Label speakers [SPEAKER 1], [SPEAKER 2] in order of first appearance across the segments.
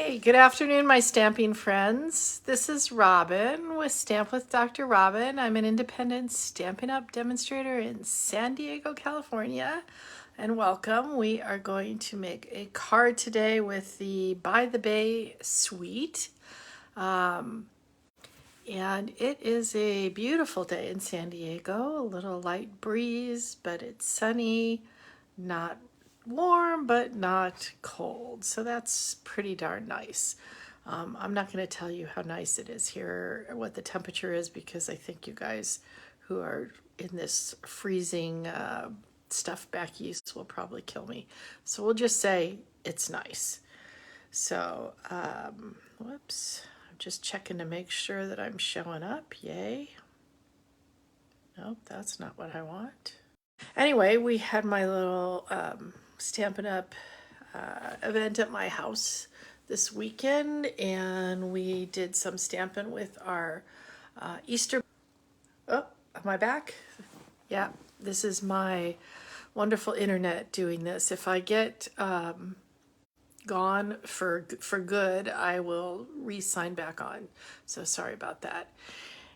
[SPEAKER 1] Hey, good afternoon, my stamping friends. This is Robin with Stamp with Dr. Robin. I'm an independent Stampin' Up demonstrator in San Diego, California. And welcome. We are going to make a card today with the By the Bay suite. And it is a beautiful day in San Diego. A little light breeze, but it's sunny, not warm but not cold, so that's pretty darn nice. I'm not going to tell you how nice it is here, what the temperature is, because I think you guys who are in this freezing stuff back east will probably kill me. So we'll just say it's nice. So, whoops, I'm just checking to make sure that I'm showing up. Yay. Nope, that's not what I want. Anyway, we had my little Stampin' Up event at my house this weekend, and we did some stamping with our Easter. Oh, am I back? Yeah, this is my wonderful internet doing this. If I get gone for good, I will re-sign back on. So sorry about that.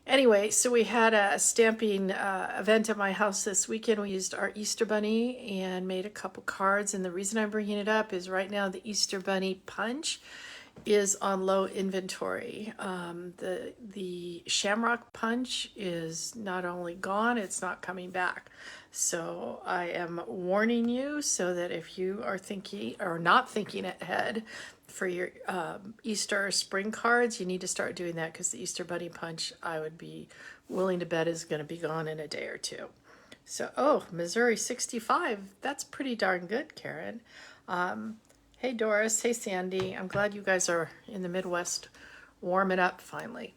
[SPEAKER 1] Anyway, so we had a stamping event at my house this weekend. We used our Easter Bunny and made a couple cards. And the reason I'm bringing it up is right now the Easter Bunny punch is on low inventory. The Shamrock punch is not only gone, it's not coming back. So I am warning you so that if you are thinking or not thinking ahead for your Easter or spring cards, you need to start doing that, because the Easter Bunny punch, I would be willing to bet, is going to be gone in a day or two. So, oh, Missouri 65. That's pretty darn good, Karen. Hey, Doris. Hey, Sandy. I'm glad you guys are in the Midwest warming up finally.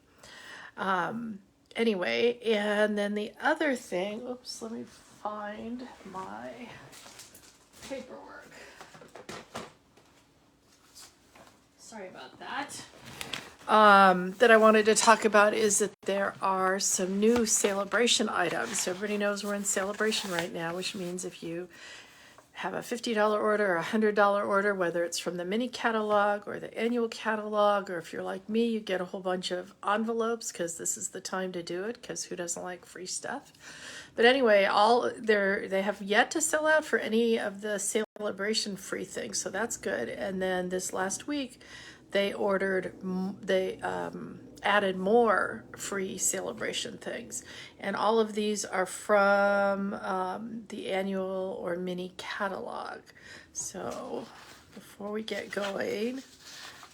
[SPEAKER 1] Anyway, and then the other thing, oops, let me find my paperwork. Sorry about that. That I wanted to talk about is that there are some new celebration items. So everybody knows we're in celebration right now, which means if you have a $50 order or a $100 order, whether it's from the mini catalog or the annual catalog, or if you're like me, you get a whole bunch of envelopes, because this is the time to do it, because who doesn't like free stuff? But anyway, they have yet to sell out for any of the celebration free things, so that's good. And then this last week, they added more free celebration things, and all of these are from the annual or mini catalog. So before we get going,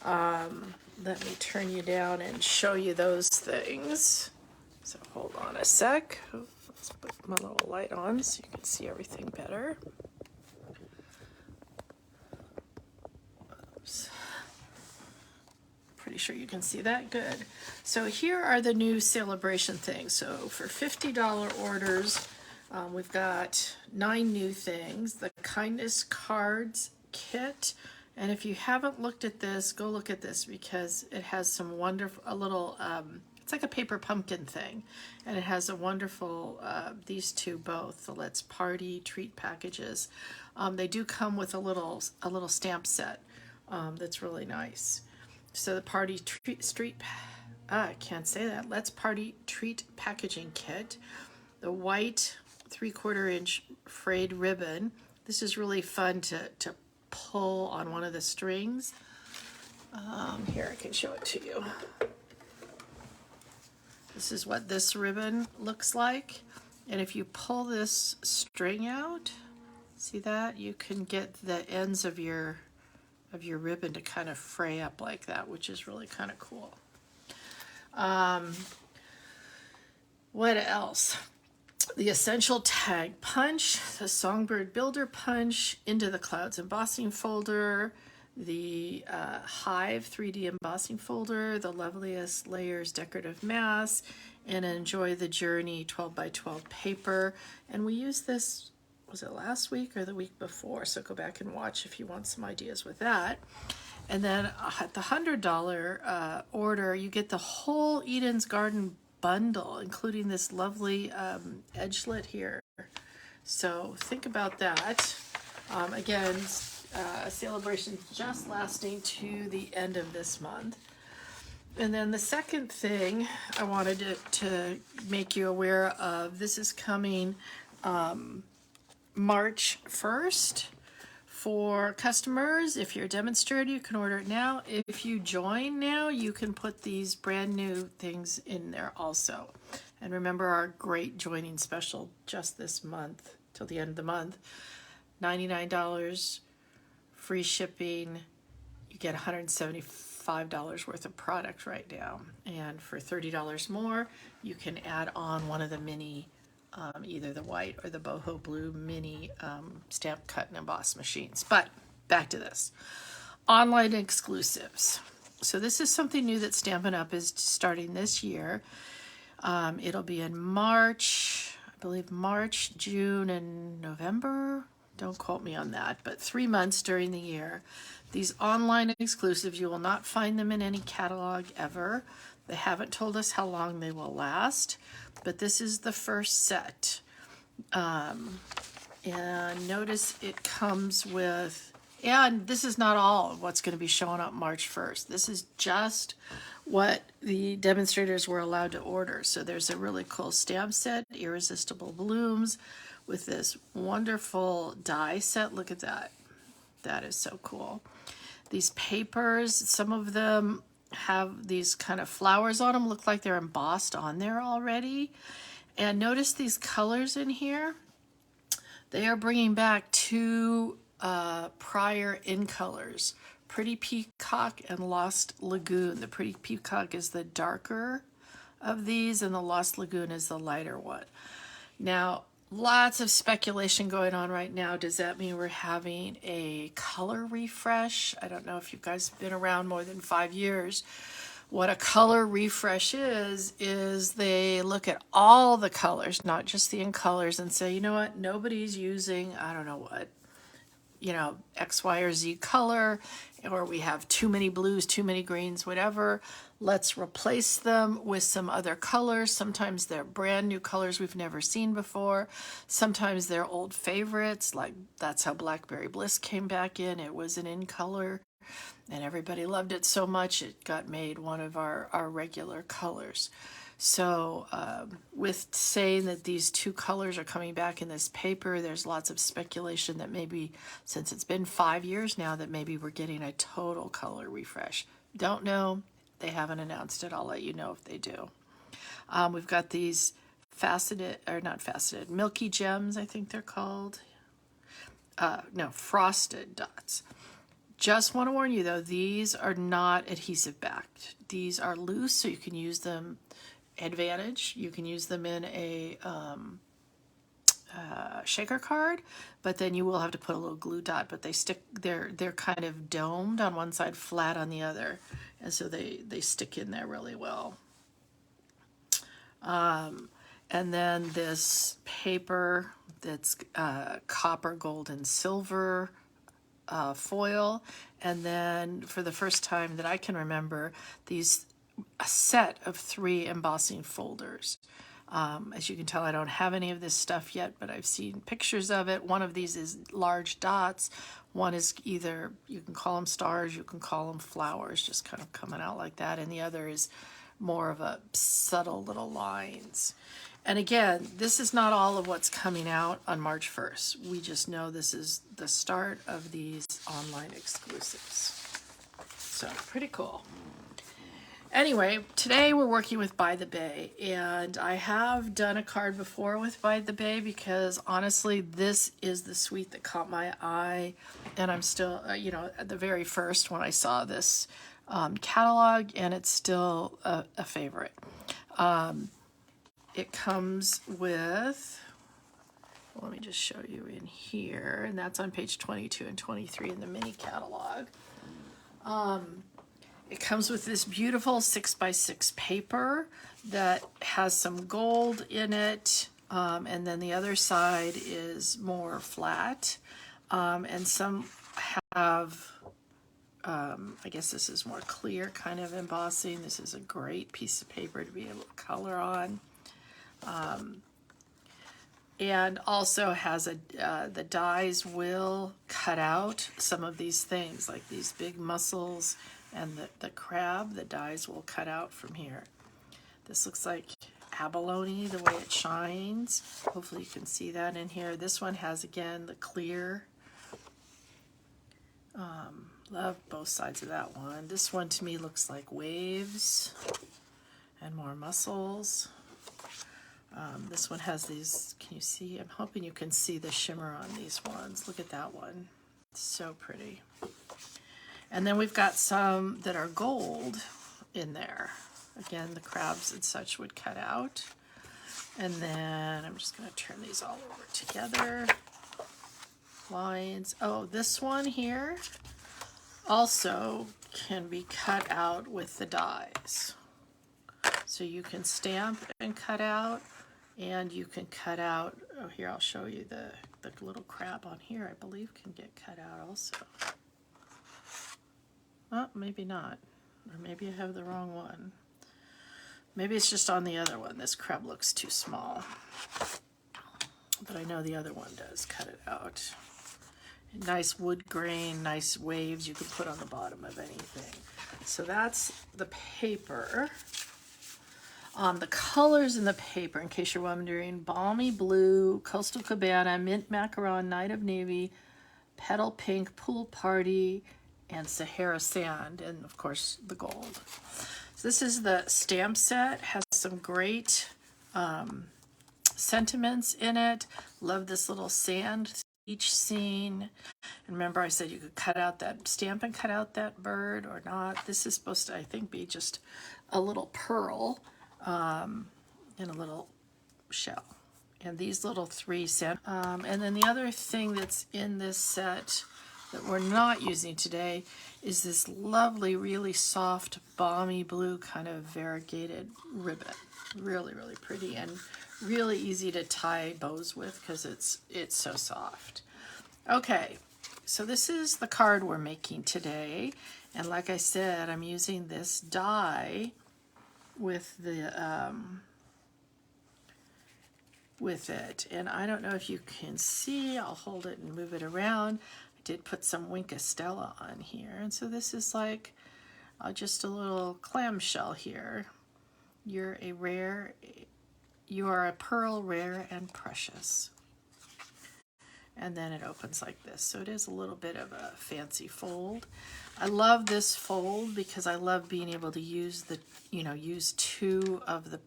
[SPEAKER 1] let me turn you down and show you those things. So hold on a sec. Let's put my little light on so you can see everything better. Oops. Pretty sure you can see that. Good. So here are the new celebration things. So for $50 orders, we've got 9 new things. The Kindness Cards Kit. And if you haven't looked at this, go look at this, because it has some wonderful, it's like a paper pumpkin thing. And it has a wonderful, these two both, the Let's Party treat packages. They do come with a little stamp set that's really nice. So the Party Treat, I can't say that. Let's Party Treat Packaging Kit. The white 3/4 inch frayed ribbon. This is really fun to pull on one of the strings. Here, I can show it to you. This is what this ribbon looks like. And if you pull this string out, see that? You can get the ends of your ribbon to kind of fray up like that, which is really kind of cool. What else? The Essential Tag Punch, the Songbird Builder Punch, Into the Clouds embossing folder, the Hive 3D embossing folder, the Loveliest Layers decorative mass, and Enjoy the Journey 12x12 paper. And we use this, was it last week or the week before? So go back and watch if you want some ideas with that. And then at the $100 order, you get the whole Eden's Garden bundle, including this lovely edgelet here. So think about that. Again, celebration just lasting to the end of this month. And then the second thing I wanted to make you aware of, this is coming March 1st. For customers, if you're a demonstrator, you can order it now. If you join now, you can put these brand new things in there also. And remember our great joining special just this month, till the end of the month. $99, free shipping. You get $175 worth of product right now. And for $30 more, you can add on one of the mini either the white or the boho blue mini stamp cut and emboss machines. But back to this. Online exclusives. So this is something new that Stampin' Up is starting this year. It'll be in March, I believe March, June, and November. Don't quote me on that, but 3 months during the year. These online exclusives, you will not find them in any catalog ever. They haven't told us how long they will last, but this is the first set. And notice it comes with, and this is not all of what's going to be showing up March 1st. This is just what the demonstrators were allowed to order. So there's a really cool stamp set, Irresistible Blooms, with this wonderful die set. Look at that. That is so cool. These papers, some of them have these kind of flowers on them, look like they're embossed on there already. And notice these colors in here. They are bringing back two prior in colors, Pretty Peacock and Lost Lagoon. The Pretty Peacock is the darker of these, and the Lost Lagoon is the lighter one. Now, lots of speculation going on right now. Does that mean we're having a color refresh? I don't know if you guys have been around more than 5 years. What a color refresh is they look at all the colors, not just the in colors, and say, you know what, nobody's using, I don't know what, X, Y, or Z color, or we have too many blues, too many greens, whatever. Let's replace them with some other colors. Sometimes they're brand new colors we've never seen before. Sometimes they're old favorites, like that's how Blackberry Bliss came back in. It was an in color, and everybody loved it so much it got made one of our regular colors. So with saying that these two colors are coming back in this paper, there's lots of speculation that maybe, since it's been 5 years now, that maybe we're getting a total color refresh. Don't know. They haven't announced it. I'll let you know if they do. We've got these Milky Gems, I think they're called. No, frosted dots. Just want to warn you, though, these are not adhesive backed. These are loose, so you can use them advantage. You can use them in a shaker card, but then you will have to put a little glue dot, but they stick, they're kind of domed on one side, flat on the other, and so they stick in there really well. And then this paper that's copper, gold, and silver foil, and then for the first time that I can remember, a set of 3 embossing folders. As you can tell, I don't have any of this stuff yet, but I've seen pictures of it. One of these is large dots. One is either, you can call them stars, you can call them flowers, just kind of coming out like that, and the other is more of a subtle little lines. And again, this is not all of what's coming out on March 1st. We just know this is the start of these online exclusives. So pretty cool. Anyway, today we're working with By the Bay, and I have done a card before with By the Bay because honestly, this is the suite that caught my eye, and I'm still, at the very first when I saw this catalog, and it's still a favorite. It comes with, let me just show you in here, and that's on page 22 and 23 in the mini catalog. It comes with this beautiful 6x6 paper that has some gold in it, and then the other side is more flat, and some have, I guess this is more clear kind of embossing. This is a great piece of paper to be able to color on. and also has the dies will cut out some of these things, like these big mussels and the crab. The dies will cut out from here. This looks like abalone, the way it shines. Hopefully you can see that in here. This one has, again, the clear. Love both sides of that one. This one to me looks like waves and more mussels. This one has these, can you see? I'm hoping you can see the shimmer on these ones. Look at that one. So pretty. And then we've got some that are gold in there. Again, the crabs and such would cut out. And then I'm just going to turn these all over together. Lines. Oh, this one here also can be cut out with the dies. So you can stamp and cut out, and you can cut out, oh here I'll show you the little crab on here, I believe can get cut out also. Oh, maybe not. Or maybe I have the wrong one. Maybe it's just on the other one. This crab looks too small. But I know the other one does cut it out. Nice wood grain, nice waves you can put on the bottom of anything. So that's the paper. The colors in the paper, in case you're wondering: Balmy Blue, Coastal Cabana, Mint Macaron, Night of Navy, Petal Pink, Pool Party, and Sahara Sand, and of course the gold. So this is the stamp set. Has some great sentiments in it. Love this little sand each scene. And remember I said you could cut out that stamp and cut out that bird or not. This is supposed to, I think, be just a little pearl in a little shell. And these little 3 cent. And then the other thing that's in this set that we're not using today is this lovely, really soft, balmy blue kind of variegated ribbon. Really, really pretty and really easy to tie bows with because it's so soft. Okay, so this is the card we're making today. And like I said, I'm using this die with the with it. And I don't know if you can see, I'll hold it and move it around. I did put some Winkostella on here. And so this is like just a little clamshell here. You are a pearl, rare and precious. And then it opens like this. So it is a little bit of a fancy fold. I love this fold because I love being able to use the, use 2 of the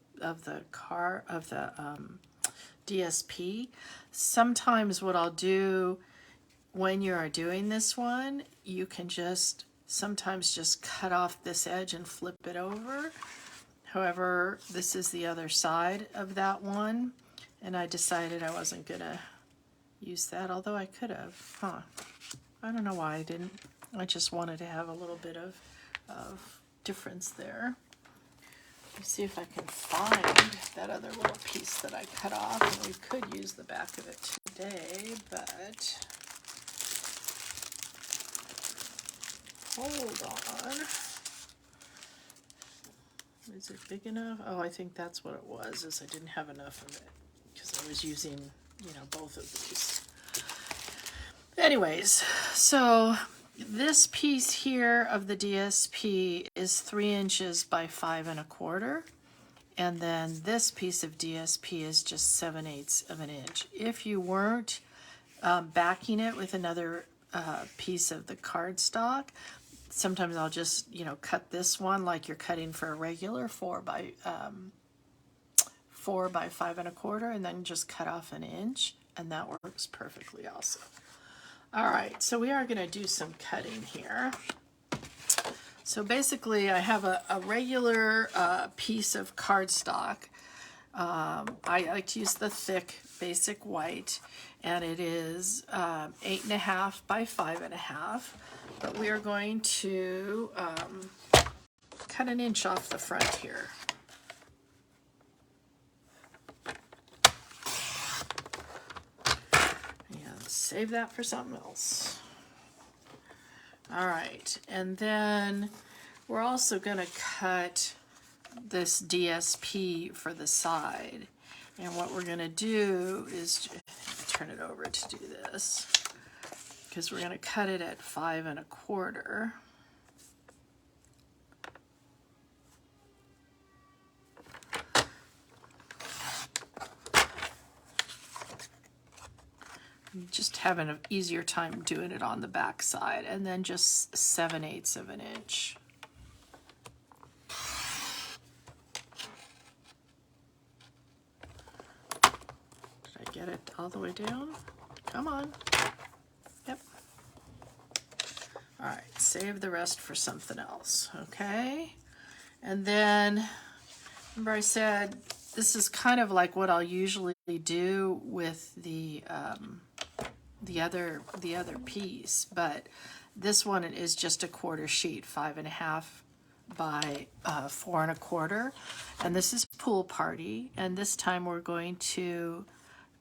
[SPEAKER 1] DSP. Sometimes what I'll do when you are doing this one, you can sometimes just cut off this edge and flip it over. However, this is the other side of that one, and I decided I wasn't going to use that, although I could have. I don't know why I didn't. I just wanted to have a little bit of difference there. Let me see if I can find that other little piece that I cut off. And we could use the back of it today, but hold on. Is it big enough? Oh, I think that's what it was, is I didn't have enough of it because I was using, both of these. Anyways, so this piece here of the DSP is 3 inches by 5 1/4. And then this piece of DSP is just 7/8 of an inch. If you weren't backing it with another piece of the cardstock, sometimes I'll just, cut this one like you're cutting for a regular 4 by 5 1/4, and then just cut off an inch, and that works perfectly also. All right, so we are going to do some cutting here. So basically, I have a regular piece of cardstock. I like to use the thick basic white, and it is 8 1/2 by 5 1/2. But we are going to cut an inch off the front here. And save that for something else. All right, and then we're also going to cut this DSP for the side. And what we're going to do is turn it over to do this, because we're going to cut it at 5 1/4. Just having an easier time doing it on the back side, and then just 7/8 of an inch. Did I get it all the way down? Come on. Yep. All right, save the rest for something else, okay? And then, remember I said this is kind of like what I'll usually do with the other piece, but this one is just a 1/4 sheet, 5 1/2 by 4 1/4, and this is Pool Party. And this time we're going to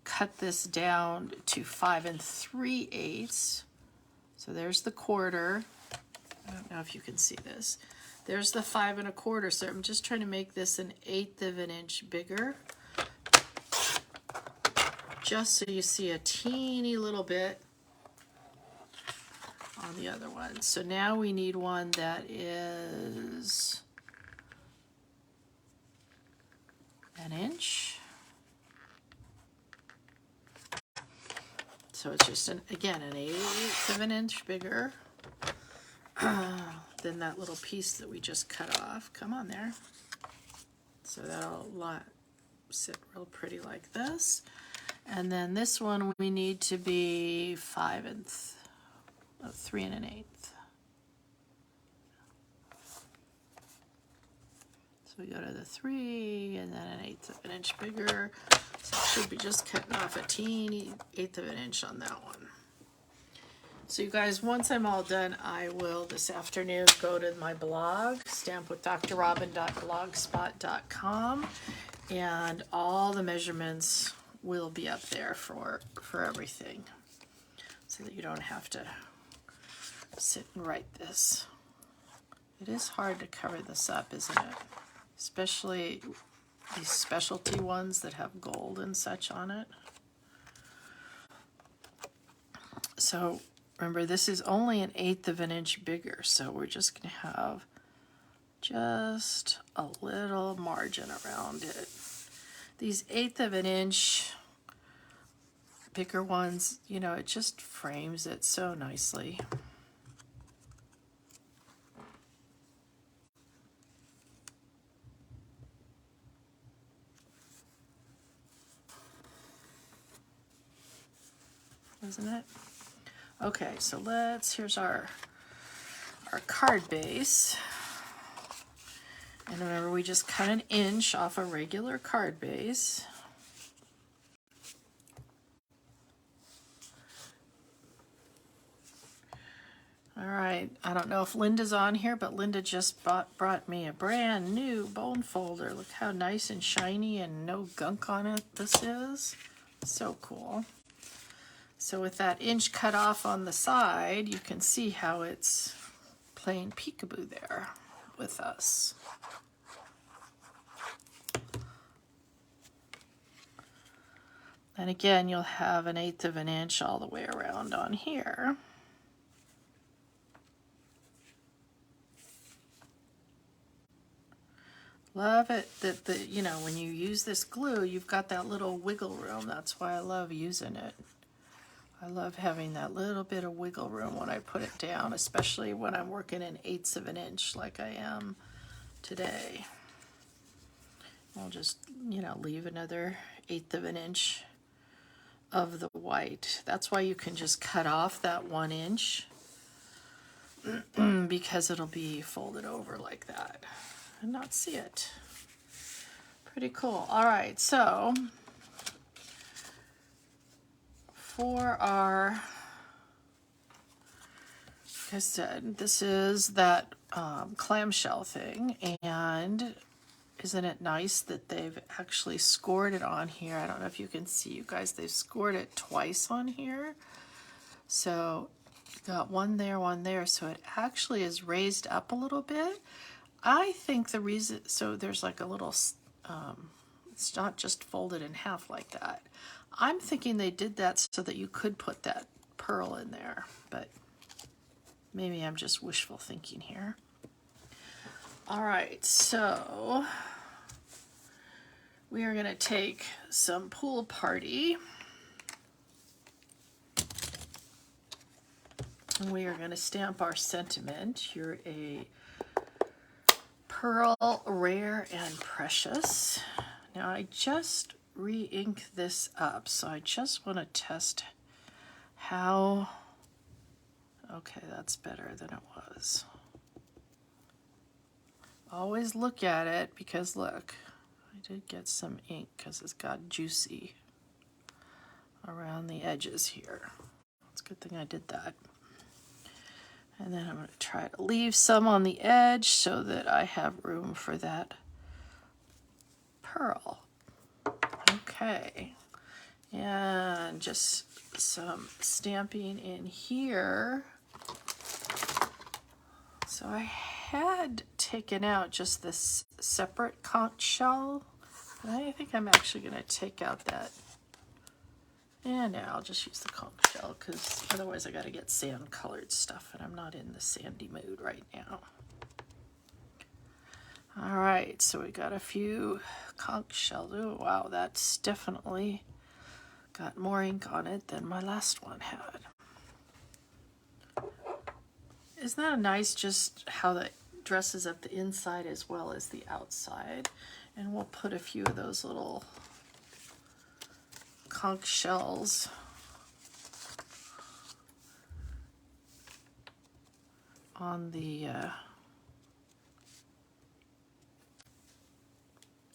[SPEAKER 1] cut this down to 5 3/8. So there's the 1/4. I don't know if you can see this. There's the 5 1/4. So I'm just trying to make this 1/8 of an inch bigger, just so you see a teeny little bit on the other one. So now we need one that is 1 inch. So it's just, again, 1/8 of an inch bigger than that little piece that we just cut off. Come on there. So that'll sit real pretty like this. And then this one we need to be 3 1/8. So we go to the 3 and then 1/8 of an inch bigger. So it should be just cutting off a teeny 1/8 of an inch on that one. So you guys, once I'm all done, I will this afternoon go to my blog, stampwithdrrobin.blogspot.com, and all the measurements will be up there for everything, so that you don't have to sit and write this. It is hard to cover this up, isn't it? Especially these specialty ones that have gold and such on it. So remember, this is only 1/8 of an inch bigger, so we're just going to have just a little margin around it. These 1/8 of an inch bigger ones, you know, it just frames it so nicely. Isn't it? Okay, so here's our card base. And remember, we just cut 1 inch off a regular card base. All right, I don't know if Linda's on here, but Linda just brought me a brand new bone folder. Look how nice and shiny and no gunk on it this is. So cool. So with that inch cut off on the side, you can see how it's playing peekaboo there with us. And again, you'll have 1/8 of an inch all the way around on here. Love it that you know, when you use this glue, you've got that little wiggle room. That's why I love using it. I love having that little bit of wiggle room when I put it down, especially when I'm working in 1/8 of an inch like I am today. I'll just, you know, leave another 1/8 of an inch of the white. That's why you can just cut off that 1 inch because it'll be folded over like that and not see it. Pretty cool. All right, so for our, like I said, this is that clamshell thing, and isn't it nice that they've actually scored it on here? I don't know if you can see, you guys, they've scored it twice on here. So you've got one there, so it actually is raised up a little bit. I think the reason, so there's like a little It's not just folded in half like that. I'm thinking they did that so that you could put that pearl in there, but maybe I'm just wishful thinking here. All right, so we are going to take some Pool Party, and we are going to stamp our sentiment. You're a Pearl Rare and Precious. Now I just re-inked this up, so I just want to test how... Okay, that's better than it was. Always look at it, because look, I did get some ink because it's got juicy around the edges here. It's a good thing I did that. And then I'm going to try to leave some on the edge so that I have room for that pearl. Okay, and just some stamping in here. So I had taken out just this separate conch shell, but I think I'm actually going to take out that. And now I'll just use the conch shell, because otherwise I got to get sand colored stuff, and I'm not in the sandy mood right now. All right, so we got a few conch shells. Oh, wow, that's definitely got more ink on it than my last one had. Isn't that nice, just how that dresses up the inside as well as the outside? And we'll put a few of those little conch shells on the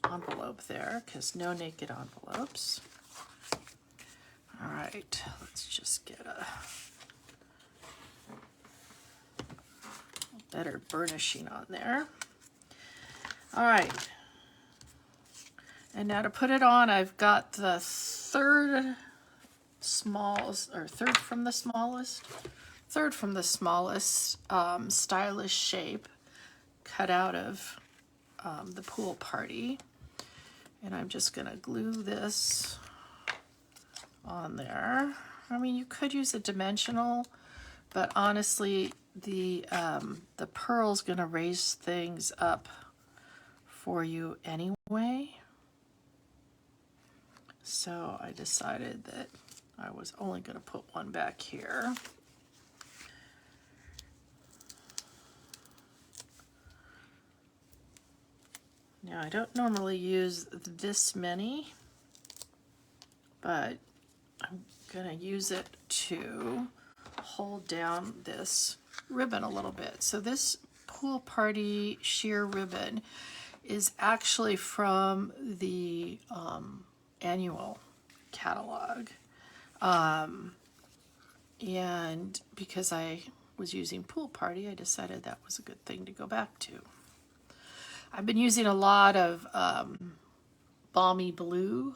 [SPEAKER 1] envelope there, because no naked envelopes. All right, let's just get a better burnishing on there. All right, and now to put it on, I've got the third from the smallest stylish shape cut out of the Pool Party, and I'm just gonna glue this on there. I mean, you could use a dimensional, but honestly, the pearl's gonna raise things up for you anyway. So I decided that I was only gonna put one back here. Now I don't normally use this many, but I'm gonna use it to hold down this ribbon a little bit. So this Pool Party sheer ribbon is actually from the annual catalog. And because I was using Pool Party, I decided that was a good thing to go back to. I've been using a lot of balmy blue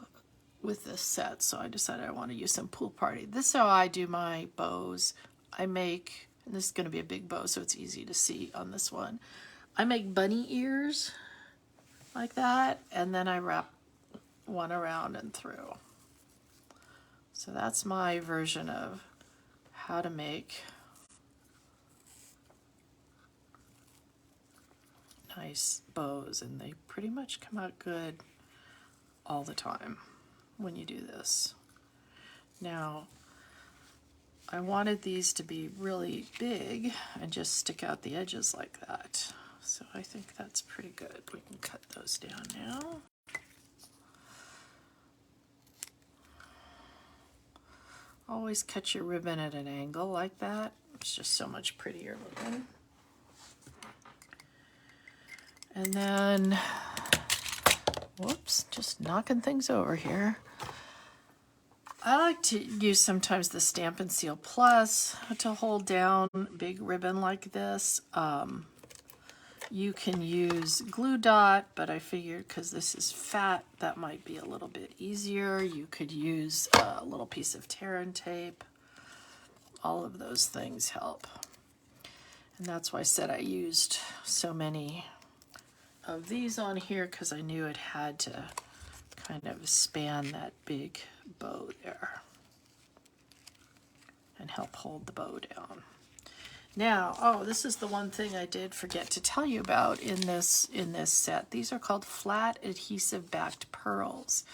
[SPEAKER 1] with this set, so I decided I want to use some Pool Party. This is how I do my bows. I make, and this is going to be a big bow, so it's easy to see on this one. I make bunny ears like that, and then I wrap one around and through. So that's my version of how to make nice bows, and they pretty much come out good all the time when you do this. Now, I wanted these to be really big and just stick out the edges like that. So I think that's pretty good. We can cut those down now. Always cut your ribbon at an angle like that. It's just so much prettier looking. And then, whoops, just knocking things over here. I like to use sometimes the Stampin' Seal Plus to hold down big ribbon like this. You can use glue dot, but I figured because this is fat, that might be a little bit easier. You could use a little piece of tear and tape. All of those things help. And that's why I said I used so many of these on here, because I knew it had to kind of span that big bow there and help hold the bow down. Now, oh, this is the one thing I did forget to tell you about in this set. These are called flat adhesive backed pearls.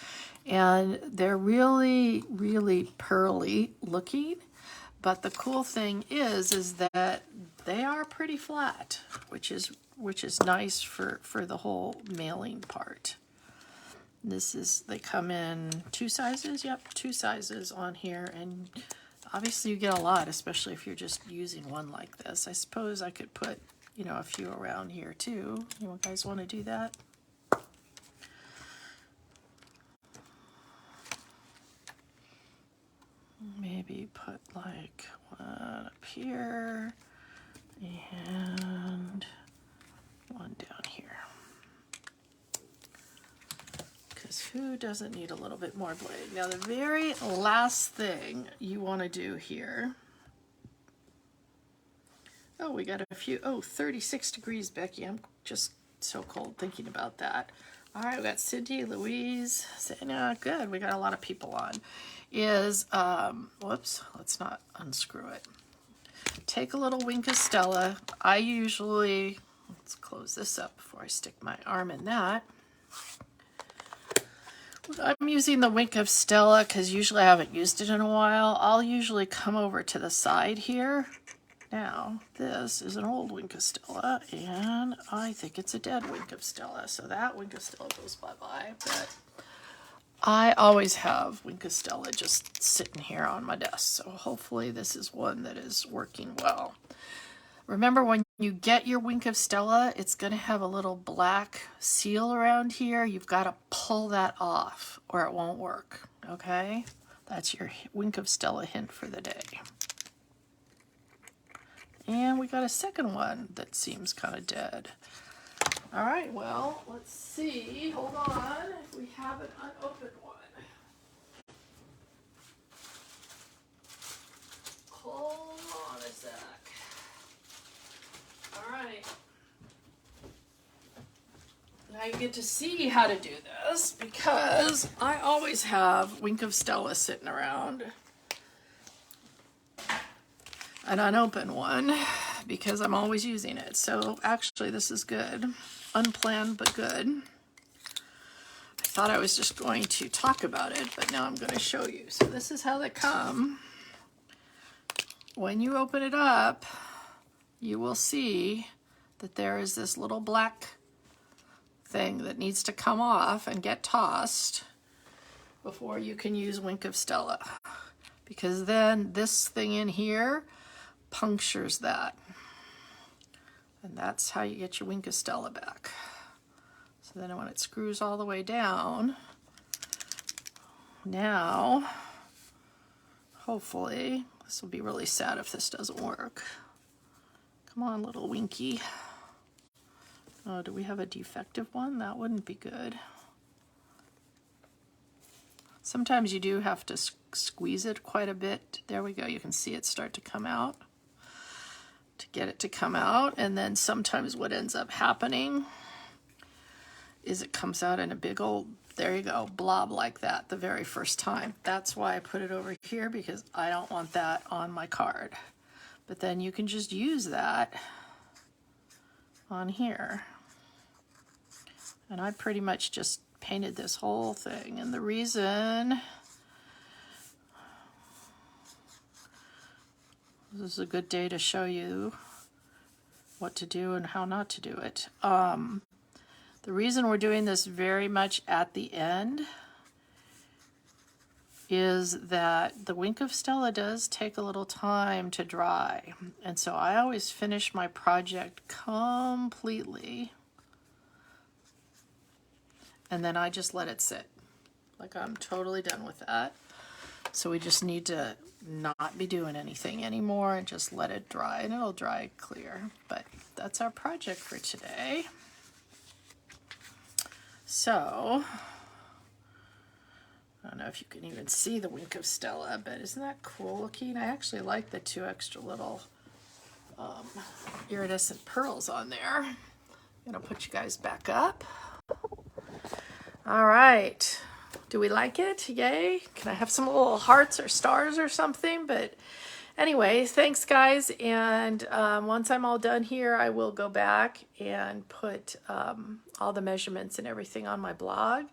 [SPEAKER 1] And they're really, really pearly looking. But the cool thing is that they are pretty flat, which is nice for the whole mailing part. They come in 2 sizes. Yep, 2 sizes on here, and obviously you get a lot, especially if you're just using one like this. I suppose I could put, a few around here too. You guys want to do that? Maybe put like one up here and one down here. Because who doesn't need a little bit more blade? Now the very last thing you want to do here. Oh, we got a few. Oh, 36 degrees, Becky. I'm just so cold thinking about that. All right, we got Cindy, Louise. No, good. We got a lot of people on. Whoops, let's not unscrew it. Take a little Wink of Stella. Let's close this up before I stick my arm in that. I'm using the Wink of Stella because usually I haven't used it in a while. I'll usually come over to the side here. Now, this is an old Wink of Stella, and I think it's a dead Wink of Stella, so that Wink of Stella goes bye-bye, but I always have Wink of Stella just sitting here on my desk, so hopefully this is one that is working well. Remember, when you get your Wink of Stella, it's going to have a little black seal around here. You've got to pull that off or it won't work, okay? That's your Wink of Stella hint for the day. And we got a second one that seems kind of dead. All right, well, let's see. Hold on if we have an unopened one. Hold on a sec. All right. Now you get to see how to do this because I always have Wink of Stella sitting around. An unopened one because I'm always using it. So actually this is good. Unplanned but good. I thought I was just going to talk about it, but now I'm going to show you. So this is how they come. When you open it up, you will see that there is this little black thing that needs to come off and get tossed before you can use Wink of Stella. Because then this thing in here punctures that. And that's how you get your Wink of Stella back. So then when it screws all the way down, now, hopefully, this will be really sad if this doesn't work. Come on, little Winky. Oh, do we have a defective one? That wouldn't be good. Sometimes you do have to squeeze it quite a bit. There we go. You can see it start to come out. To get it to come out, and then sometimes what ends up happening is it comes out in a big old, there you go, blob like that the very first time. That's why I put it over here, because I don't want that on my card. But then you can just use that on here. And I pretty much just painted this whole thing, and the reason this is a good day to show you what to do and how not to do it. The reason we're doing this very much at the end is that the Wink of Stella does take a little time to dry. And so I always finish my project completely and then I just let it sit. Like I'm totally done with that. So we just need to not be doing anything anymore and just let it dry, and it'll dry clear. But that's our project for today. So I don't know if you can even see the Wink of Stella, but isn't that cool looking? I actually like the 2 extra little iridescent pearls on there. I'm gonna put you guys back up. All right, Do we like it? Yay. Can I have some little hearts or stars or something? But anyway, thanks guys. And once I'm all done here, I will go back and put all the measurements and everything on my blog.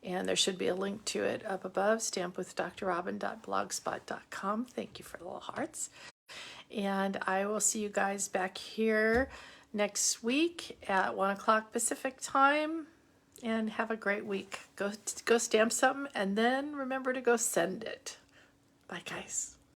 [SPEAKER 1] And there should be a link to it up above, stampwithdrrobin.blogspot.com. Thank you for the little hearts. And I will see you guys back here next week at 1 o'clock Pacific time. And have a great week. Go stamp something and then remember to go send it. Bye, guys.